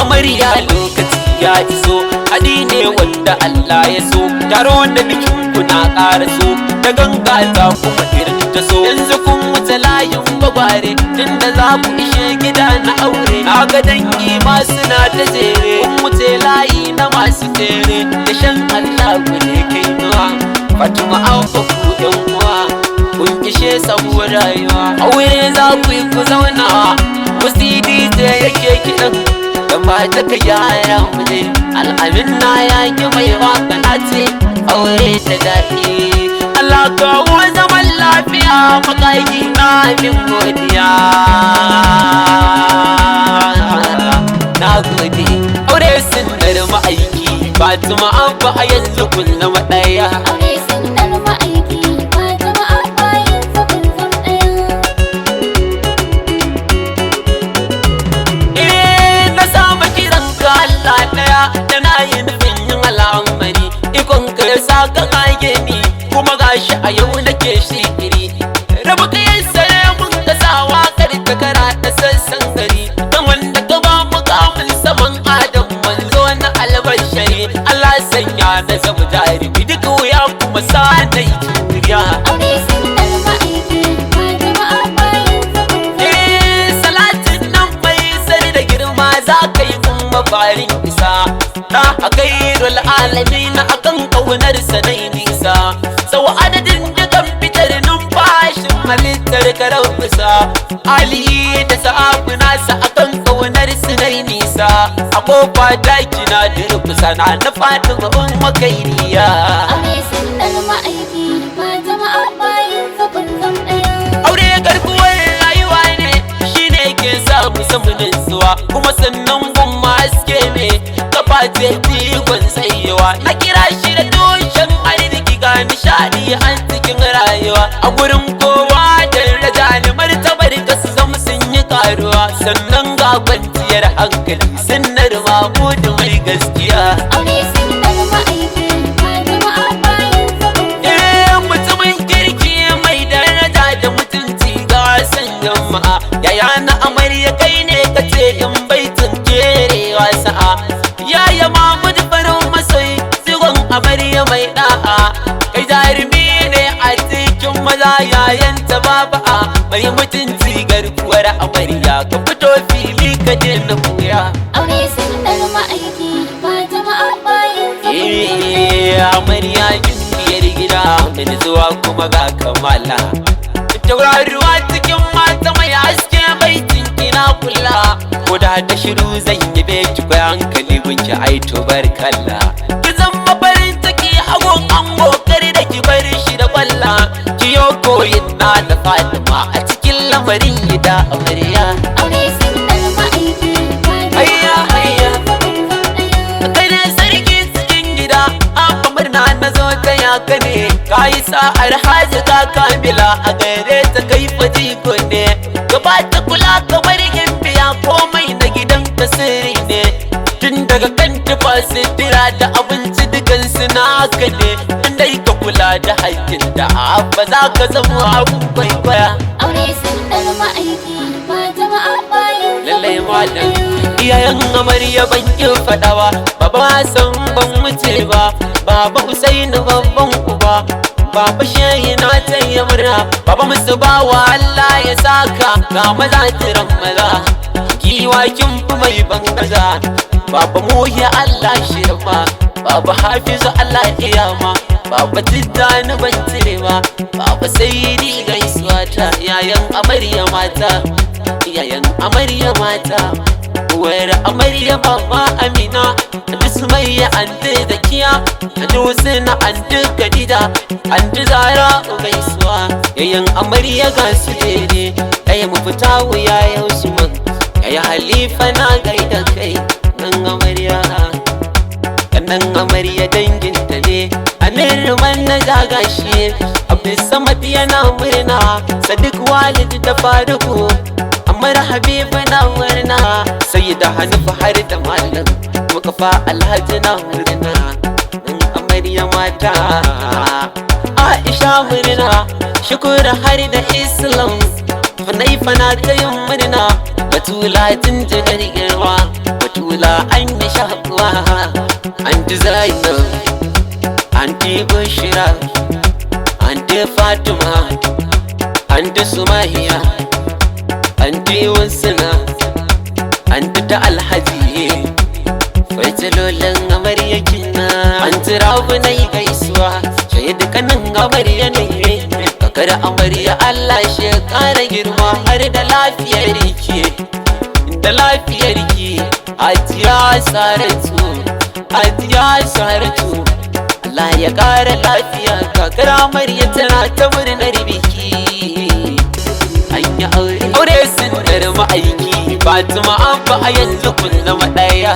Amarya lokaci ya iso, haɗi ne wanda Allah ya so, taro da bikin kuna ƙara so, da ganga za kuma ta so. Yanzu kun wuce layin gwagware, tunda za ku ishe gida na aure. Na ga dangi ma suna ta jere, kun wuce layi na masu tere, da shan Allah ne kai nuwa. Fatima an ku yan uwa, kun ishe sabuwar rayuwa. Aure za ku yi ku zauna, wasu DJ yake kiɗan da mata ka yara mu ne. Al'amin na yaki mai waka na ce aure ta daɗi. Allah kawo zaman lafiya, makaki na min godiya. Na gode aure sunnar ma'aiki, Fatima Abba a yanzu kun zama ɗaya. Aure sunnar ma'aiki, Fatima Abba yanzu kun zama ɗaya. Na samu kiran ka Allah ɗaya, da na yi nufin yin al'amari. Ikon ka ya sa ka kage ni, kuma gashi a yau nake shikiri. Rabu ka yi sare mun ka sa waƙar ta kara da sassan gari, don wanda ka ba mu kamun saman Adam manzo na albashari. Allah sanya na zama jarumi, duk wuya kuma sa na yi juriya. Aure sunnar ma'aiki, Fatima Abba yanzu kun zama ɗaya. Salatin nan mai sani da girma za ka yi mun mafarin isa. Da a kairul alamin akan ƙaunar sanai nisa, sau adadin dukan fitar numfashin halittar karar bisa. Ali da sa'abu nasa akan ƙaunar sanai nisa, a kofa daki na durkusa na Fatima umma kairiya. Aure sunnar ma'aiki, Fatima Abba yanzu kun zama ɗaya. Aure garkuwar rayuwa ne, shine ke sa mu samu nutsuwa, kuma sannan gumma haske ne, kafa ce jigon tsayewa. Na kira shi da tushen arziki ga nishadi an cikin rayuwa. A gurin kowa daraja ne, martabar ka su zama sun yi karuwa, sannan ga kwanciyar hankali sunnar Mahmudu mai gaskiya. Aure sunnar ma'aiki, Fatima Abba yanzu kun zama ɗaya. Mutumin kirki mai daraja da mutunci ga san jama'a, yaya na amarya kai ne ka ce in baitin kerewa sa'a. Yaya Mahmud farin masoyi, sigon amarya mai da'a, kai jarumi ne a cikin maza yayan ta baba'a. Mai mutunci garkuwar amarya, ka fito fili ka je na koya. Aure sunnar ma'aiki, Fatima Abba yanzu kun zama ɗaya. Amarya biyar gida mai zuwa kuma ga kamala, tauraruwa cikin mata mai haske baitin ina kula. Ko da shiru zan yi beki kwa hankali gunki ai to barkalla. Ki zama farin ciki hagun ango, kar da ki bar shi da kwalla. Ki yo koyin na da Fatima a cikin lamarin gida amarya. Aure sunnar ma'aiki, Fatima Hayya, Abba hayya. yanzu kun zama ɗaya. Kai ne sarki cikin gida, an murna na zo ta yaka ne. Ka yi sa'ar haji ka kamila, a gare ta kai faji ne. Gaba ta kula kamar yin biya, komai na gidan ta sirri ne. Tun daga kan tufa sitira da abinci dukan suna haka ne. Tun dai ka kula da haƙƙin da ba za ka zama abun kwaikwaya. Aure sunnar ma'aiki, Fatima Abba yanzu Lallai kun zama malam, ɗaya. iyayen amarya ban ƙi faɗawa, Baba Hassan ban wuce ba, Baba Usaini babban uba, Baba Shehi na taya murna, Baba musu bawa Allah ya saka, ga maza tiran maza, giwa kin fi mai bangaza. Baba Muhi Allah shirma, Baba Hafizu Allah iyama, Baba Tijjani ban cire ba, Baba Saidi gaisuwa ta, yayan amarya mata, yayan amarya mata, uwar amarya mama Amina, da Sumayya anti Zakiya, da Husna anti Khadija, anti Zara gaisuwa, yayan amarya ga su dede, ɗaya mu fita wuya yau su man, yaya Halifa na gaida kai, nan amarya. Nan amarya danginta ne, Amir man na jagashi, Abdul Samad yana murna, Sadiq Walid da Faruku, Amar Habibu na murna, Sayyida Hanifa har da Malam, Mukafa Alhaji na murna, nan amarya mata. Aisha murna, Shukura har da Islam, Hanaifa na ta yin murna, Batula jinjinar girma, Batula an yi shakuwa. Anti Zainab, Anti Bushra, Anti Fatima, Anti Sumayya, Anti Wansana, Anti ta Alhaji, Faisalolin amarya kina. Anti Rabu na yi gaisuwa, shaidu kanin amarya ne. Kakar amarya Allah shi ya ƙara girma har da lafiyar ki, da lafiyar ki. Hajiya Saratu, Hajiya Saratu, Allah ya ƙara lafiya. Kakar amarya tana ta murnar biki. An yi aure, aure sun dar ma'aiki. Fatima Abba a yanzu kun zama ɗaya.